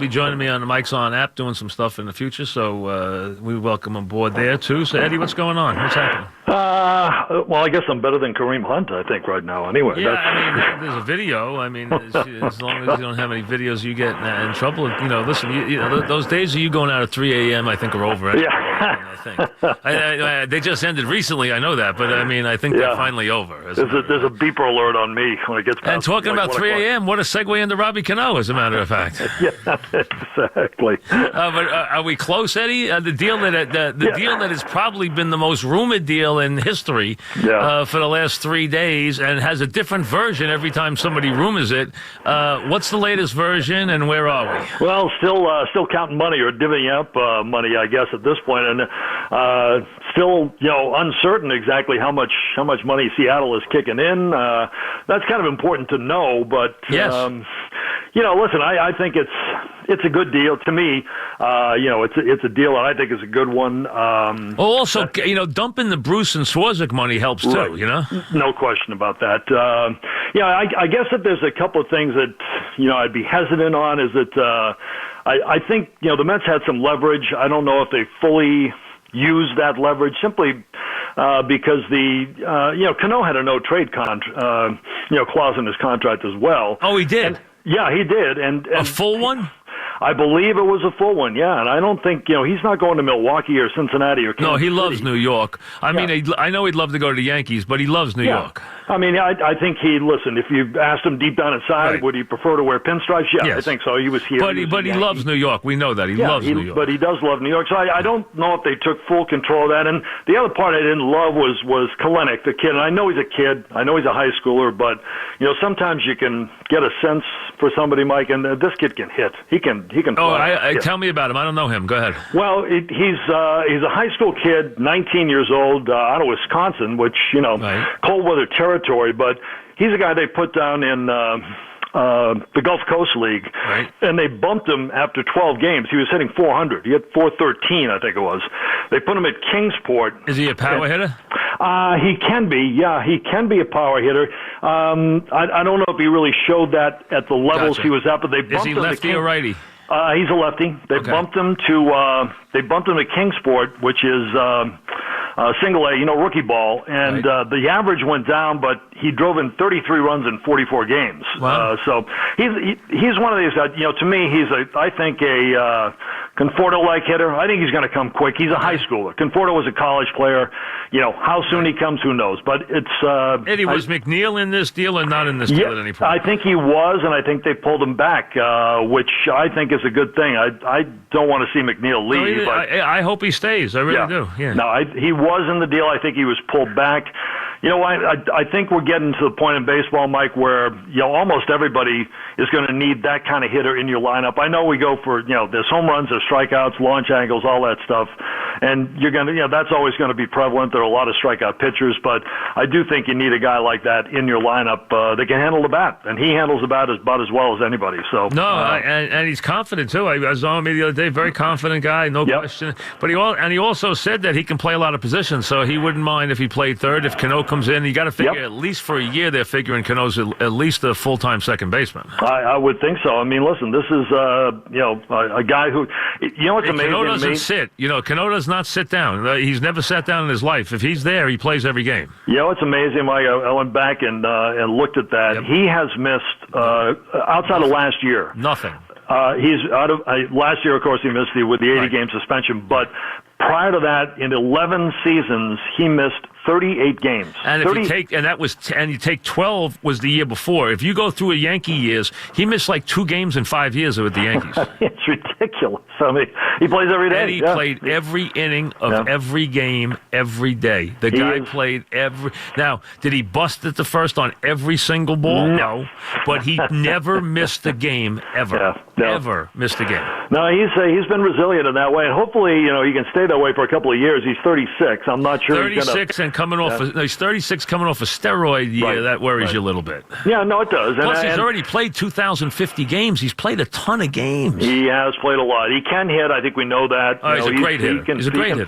be joining me on the Mike's On app doing some stuff in the future, so we welcome him aboard there, too. So, Eddie, what's going on? What's happening? Well, I guess I'm better than Kareem Hunt, I think, right now. Anyway, yeah, I mean, there's a video. I mean, as long as you don't have any videos, you get in trouble. You know, listen, you know, those days of you going out at 3 a.m., I think, are over. Anyway, Yeah. I think. They just ended recently, I know that, but I mean, I think they're finally over. There's a beeper alert on me when it gets past. And talking about 3 a.m., what a segue into Robbie Cano, as a matter of fact. Yeah, exactly. But are we close, Eddie? The deal deal that has probably been the most rumored deal in history for the last 3 days, and has a different version every time somebody rumors it. What's the latest version, and where are we? Well, still counting money or divvying up money, I guess, at this point, and still, uncertain exactly how much money Seattle is kicking in. That's kind of important to know, but yes. Listen, I think it's a good deal to me. It's a deal that I think is a good one. Also, dumping the Bruce and Swarzak money helps too. Right. No question about that. I guess that there's a couple of things that I'd be hesitant on. Is that I think the Mets had some leverage. I don't know if they fully used that leverage simply because Cano had a no trade clause in his contract as well. Oh, he did. Yeah, he did, and a full one. I believe it was a full one, yeah. And I don't think, he's not going to Milwaukee or Cincinnati or Kansas No, he City. loves New York. I mean, I know he'd love to go to the Yankees, but he loves New York. I mean, I think listen, if you asked him deep down inside, would he prefer to wear pinstripes? Yeah, yes. I think so. He was here. But he loves New York. We know that. He loves New York. But he does love New York. So I don't know if they took full control of that. And the other part I didn't love was Kalenic, the kid. And I know he's a kid. I know he's a high schooler. But, sometimes you can get a sense for somebody, Mike, and this kid can hit. He can play. Tell me about him. I don't know him. Go ahead. Well, he's a high school kid, 19 years old, out of Wisconsin, which, cold weather territory, but he's a guy they put down in the Gulf Coast League, and they bumped him after 12 games. He was hitting 400. He had 413, I think it was. They put him at Kingsport. Is he a power hitter? He can be. Yeah, he can be a power hitter. I don't know if he really showed that at the levels he was at, but they bumped him. Is he lefty or righty? He's a lefty. They bumped him to Kingsport, which is single A, rookie ball, and the average went down, but he drove in 33 runs in 44 games. Wow. So he's one of these guys. To me, I think a Conforto-like hitter. I think he's going to come quick. He's a high schooler. Conforto was a college player. How soon he comes, who knows? But it's Eddie, was McNeil in this deal or not in this deal at any point? I think he was, and I think they pulled him back, which I think is a good thing. I don't want to see McNeil leave. I hope he stays. I really do. Yeah. No, he was in the deal. I think he was pulled back. I think we're getting to the point in baseball, Mike, where almost everybody is going to need that kind of hitter in your lineup. I know we go for there's home runs, there's strikeouts, launch angles, all that stuff, and you're going to that's always going to be prevalent. There are a lot of strikeout pitchers, but I do think you need a guy like that in your lineup that can handle the bat, and he handles the bat about as well as anybody. So and he's confident too. I was on me the other day, very confident guy, no question. But he also said that he can play a lot of positions, so he wouldn't mind if he played third. If Cano comes in, you got to figure at least for a year they're figuring Cano's at least a full-time second baseman. I would think so. I mean, listen, this is a guy who what's amazing. Cano doesn't sit. Cano does not sit down. He's never sat down in his life. If he's there, he plays every game. It's amazing. I went back and looked at that. Yep. He has missed outside of last year nothing. He's out of last year. Of course, he missed with the 80-game suspension, but prior to that, in 11 seasons, he missed 38 games. And you take 12 was the year before. If you go through a Yankee years, he missed like 2 games in 5 years with the Yankees. It's ridiculous. I mean, he plays every day. And he played every inning of every game every day. The guy played every. Now, did he bust at the first on every single ball? No. But he never missed a game ever. Ever missed a game. No, he's been resilient in that way, and hopefully, he can stay that way for a couple of years. He's 36. I'm not sure. 36 and coming off. He's 36, coming off a steroid year. That worries you a little bit. Yeah, no, it does. Plus, he's already played 2,050 games. He's played a ton of games. He has played a lot. He can hit. I think we know that. He's a great hitter. He's a great hitter.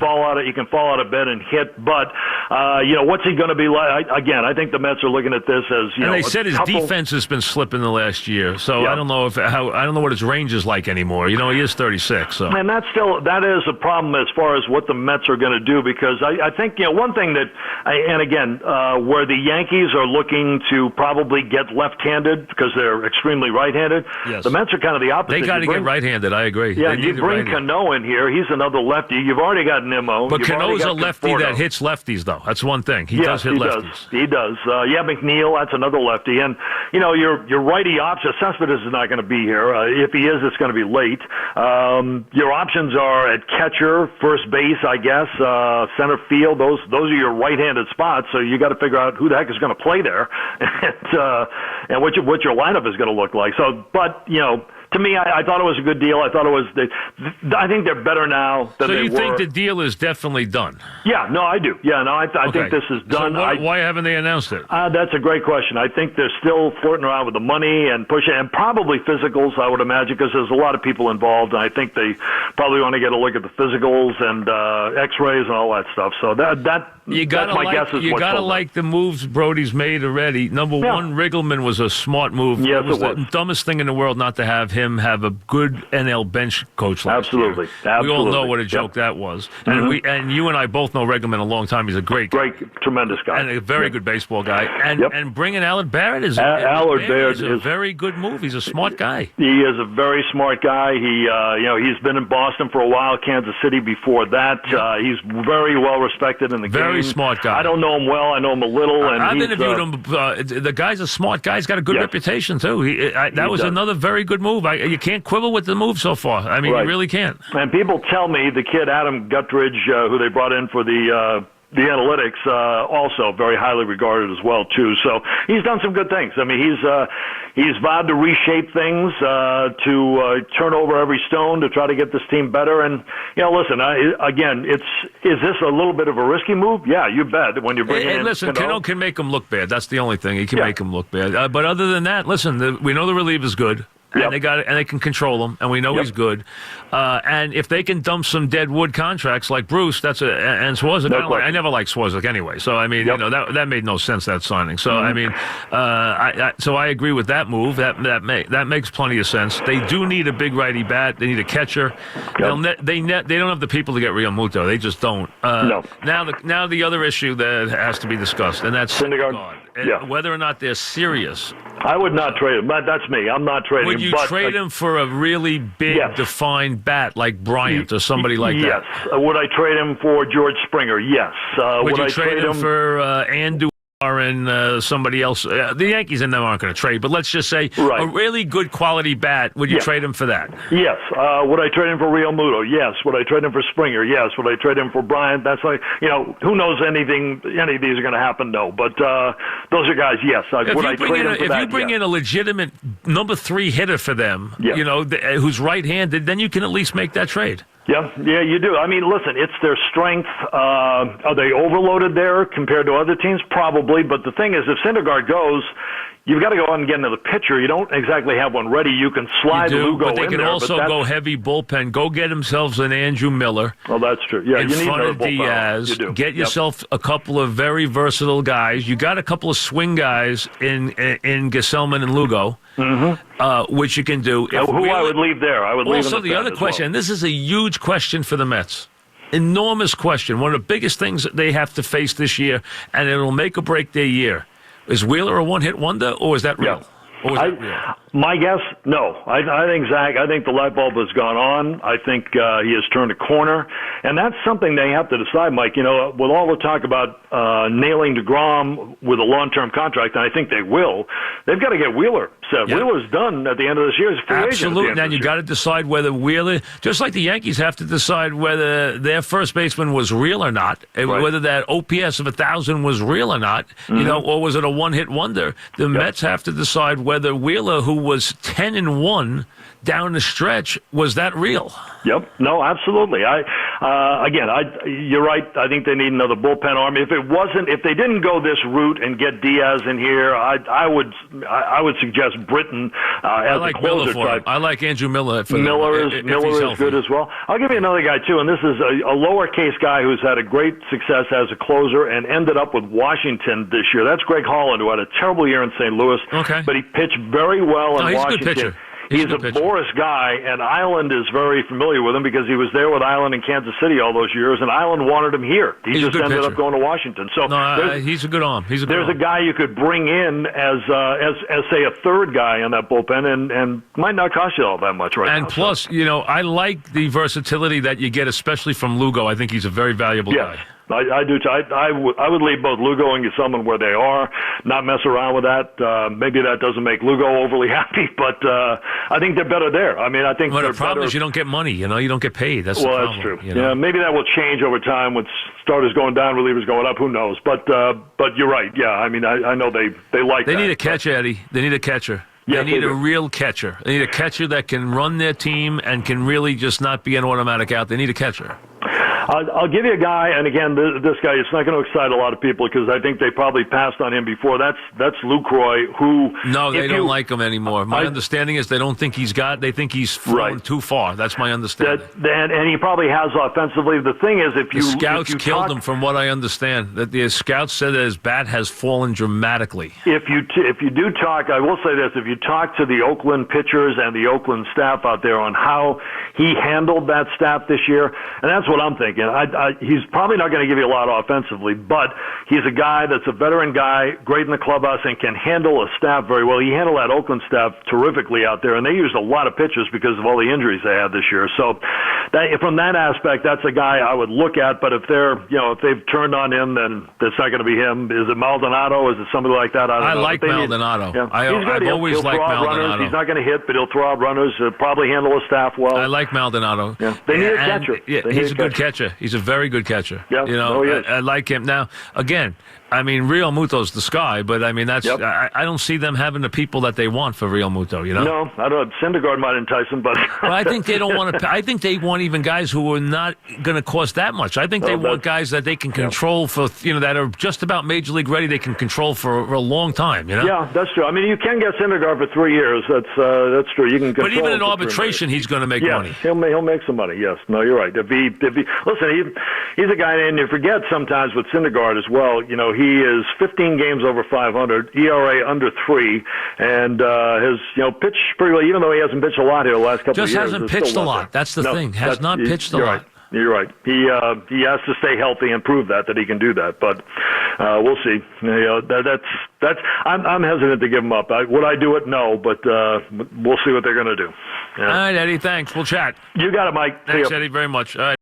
He can fall out of bed and hit. But what's he going to be like? Again, I think the Mets are looking at this as and they said his defense has been slipping the last year. So I don't know I don't know what his range is like anymore. He is 36. So. And that is a problem as far as what the Mets are going to do, because I think one thing that where the Yankees are looking to probably get left-handed because they're extremely right-handed. Yes. The Mets are kind of the opposite. They got to get right-handed. I agree. Yeah, you bring Cano in here. He's another lefty. You've already got Nimmo. But Cano's a lefty that hits lefties, though. That's one thing. He does hit lefties. He does. McNeil, that's another lefty. And, your righty option, Cespedes is not going to be here. If he is, it's going to be late. Your options are at catcher, first base, I guess, center field. Those are your right-handed spots. So you got to figure out who the heck is going to play there, and what your lineup is going to look like. So, but to me, I thought it was a good deal. I thought it was. I think they're better now than they were. So you think the deal is definitely done? Yeah, no, I do. Yeah, no, I think this is done. So why haven't they announced it? That's a great question. I think they're still flirting around with the money and pushing, and probably physicals, I would imagine, because there's a lot of people involved, and I think they probably want to get a look at the physicals and X-rays and all that stuff. So that's my guess. You gotta like the moves Brody's made already. Number one, Riggleman was a smart move. Yes, it was the dumbest thing in the world not to have him have a good NL bench coach last year. Absolutely. We all know what a joke that was. Mm-hmm. And you and I both know Riggleman a long time. He's a great tremendous guy. And a very good baseball guy. And bringing Allard Barrett is a very good move. He's a smart guy. He is a very smart guy. He he's been in Boston for a while, Kansas City before that. He's very well respected in the game. Very smart guy. I don't know him well. I know him a little. And I've interviewed him. The guy's a smart guy. He's got a good reputation, too. That was another very good move. You can't quibble with the move so far. I mean, you really can't. And people tell me the kid Adam Guttridge, who they brought in for the analytics, also very highly regarded as well too. So he's done some good things. I mean, he's vowed to reshape things, to turn over every stone to try to get this team better. And listen, is this a little bit of a risky move? Yeah, you bet. When you're bringing in, listen, Cano can make him look bad. That's the only thing. He can make him look bad. But other than that, listen, we know the reliever's good. And they got it, and they can control him, and we know he's good. And if they can dump some dead wood contracts like Bruce, and Swarzak. I never liked Swarzak anyway. So I mean, that made no sense, that signing. So I mean, so I agree with that move. That makes plenty of sense. They do need a big righty bat. They need a catcher. They don't have the people to get Real Muto. They just don't. No. Now the other issue that has to be discussed, and that's Syndergaard. Whether or not they're serious. I would not trade him. That's me. I'm not trading him. Would you trade him for a really big, defined bat like Bryant or somebody like that? Yes. Would I trade him for George Springer? Yes. Would you trade him for Andujar and somebody else? The Yankees and them aren't going to trade, but let's just say a really good quality bat. Would you trade him for that? Yes. Would I trade him for Real Muto? Yes. Would I trade him for Springer? Yes. Would I trade him for Bryant? That's like, who knows any of these are going to happen? No. But those are guys, yes. Would I trade him for that? If you bring in a legitimate number 3 hitter for them, who's right-handed, then you can at least make that trade. Yeah, you do. I mean, listen, it's their strength. Are they overloaded there compared to other teams? Probably. But the thing is, if Syndergaard goes, you've got to go out and get into the pitcher. You don't exactly have one ready. You can slide Lugo in there. But they can also go heavy bullpen. Go get themselves an Andrew Miller. Oh, that's true. Yeah, in you need front of Diaz. You do. Get yourself a couple of very versatile guys. You got a couple of swing guys in Gesellman and Lugo. Which you can do. I would leave there. I would leave also the other question, and this is a huge question for the Mets. Enormous question. One of the biggest things that they have to face this year, and it'll make or break their year. Is Wheeler a one-hit wonder, or is that real? Or is that real? My guess, no. I think, Zach, the light bulb has gone on. I think he has turned a corner. And that's something they have to decide, Mike. With all the talk about nailing DeGrom with a long-term contract, and I think they will, they've got to get Wheeler set. Yep. Wheeler's done at the end of this year. He's a free agent. Absolutely. And you got to decide whether Wheeler, just like the Yankees have to decide whether their first baseman was real or not, whether that OPS of 1,000 was real or not, or was it a one-hit wonder. The Mets have to decide whether Wheeler, who was 10-1 down the stretch, was that real? Yep. No, absolutely. Again, you're right. I think they need another bullpen arm. If they didn't go this route and get Diaz in here, I would suggest Britton as a closer type. I like Andrew Miller. Miller is good as well. I'll give you another guy too, and this is a lowercase guy who's had a great success as a closer and ended up with Washington this year. That's Greg Holland, who had a terrible year in St. Louis, but he pitched very well in Washington. He's a good pitcher. He's a Boris guy, and Island is very familiar with him because he was there with Island in Kansas City all those years, and Island wanted him here. He just ended up going to Washington. So he's a good arm. There's a guy you could bring in as say a third guy in that bullpen, and might not cost you all that much right now. And plus, I like the versatility that you get, especially from Lugo. I think he's a very valuable guy. I do. I would leave both Lugo and Gesellman where they are, not mess around with that. Maybe that doesn't make Lugo overly happy, but I think they're better there. I mean, I think the problem is you don't get money. You don't get paid. That's that's true. Yeah, maybe that will change over time with starters going down, relievers going up. Who knows? But you're right. Yeah, I mean, I know they like. They need a catcher, Eddie. They need a catcher. They need a real catcher. They need a catcher that can run their team and can really just not be an automatic out. They need a catcher. I'll give you a guy, and again, this guy, it's not going to excite a lot of people because I think they probably passed on him before. That's Lucroy, who... No, they don't like him anymore. My understanding is they don't think they think he's thrown too far. That's my understanding. And he probably has offensively. The thing is, the scouts killed him, from what I understand. That the scouts said that his bat has fallen dramatically. If you do talk, I will say this, if you talk to the Oakland pitchers and the Oakland staff out there on how he handled that staff this year, and that's what I'm thinking. He's probably not going to give you a lot offensively, but he's a guy that's a veteran guy, great in the clubhouse, and can handle a staff very well. He handled that Oakland staff terrifically out there, and they used a lot of pitchers because of all the injuries they had this year. So from that aspect, that's a guy I would look at. But if they've turned on him, then that's not going to be him. Is it Maldonado? Is it somebody like that? I don't know. Like Maldonado. I've always liked Maldonado. He's not going to hit, but he'll throw out runners. He'll probably handle a staff well. I like Maldonado. Yeah. They need a catcher. He's a good catcher. He's a very good catcher. Yeah. I like him. Now, again, I mean, Real Muto's the sky, but I mean, that's I don't see them having the people that they want for Real Muto, No, I don't. Syndergaard might entice them, but well, I think they don't want to. I think they want even guys who are not going to cost that much. I think they want guys that they can control for that are just about major league ready. They can control for a long time. Yeah, that's true. I mean, you can get Syndergaard for 3 years. That's true. You can control. But even in arbitration, he's going to make money. He'll make some money. Yes. No, you're right. Listen, he's a guy, and you forget sometimes with Syndergaard as well. He is 15 games over 500, ERA under 3, and has pitched pretty well. Even though he hasn't pitched a lot here the last couple of years, just hasn't pitched a lot. That's the thing. Has not pitched a lot. Right. You're right. He has to stay healthy and prove that he can do that. But we'll see. That's. I'm hesitant to give him up. Would I do it? No. But we'll see what they're going to do. Yeah. All right, Eddie. Thanks. We'll chat. You got it, Mike. Thanks, Eddie, very much. All right.